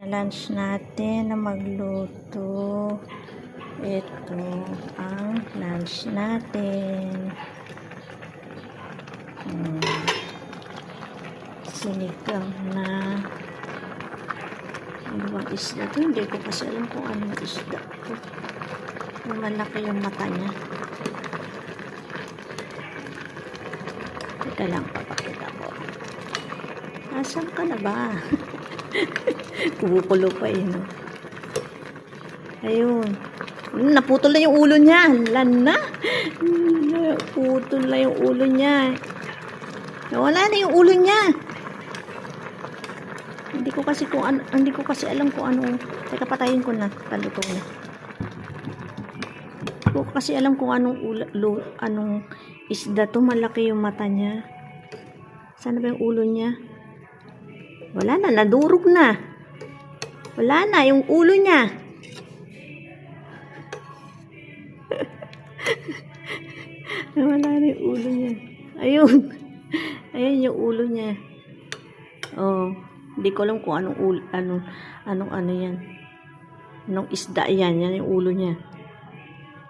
lunch natin na magluto. Ito ang lunch natin. Sinigang na ano bang isda ito? Hindi ko kasi alam kung anong isda ito. Malaki yung mata niya. Teka lang, papakita ko. Asan ka na ba? Kumukulo pa eh, no? Ayun. Naputol na yung ulo niya. Lan na. Naputol na yung ulo niya. Nawala na yung ulo niya. Hindi ko kasi alam kung ano. Teka, patayin ko na. Palutong na. Hindi ko kasi alam kung anong isda to. Malaki yung mata niya. Sana ba yung ulo niya? Wala na, nadurog na. Wala na yung ulo niya. Wala na yung ulo niya. Ayun. Ayun yung ulo niya. Oh, hindi ko alam kung anong yan. Anong isda yan. Yan yung ulo niya.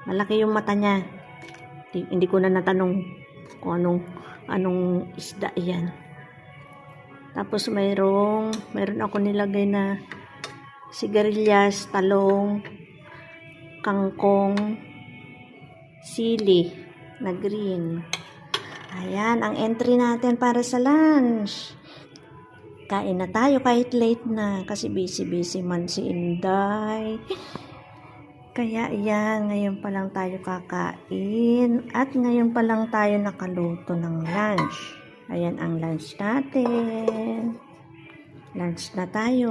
Malaki yung mata niya. Hindi ko na natanong kung anong isda yan. Tapos mayroon ako nilagay na sigarilyas, talong, kangkong, sili na green. Ayan, ang entry natin para sa lunch. Kain na tayo kahit late na kasi busy man si Inday. Kaya yan, ngayon pa lang tayo kakain at ngayon pa lang tayo nakaluto ng lunch. Ayan ang lunch natin. Lunch na tayo.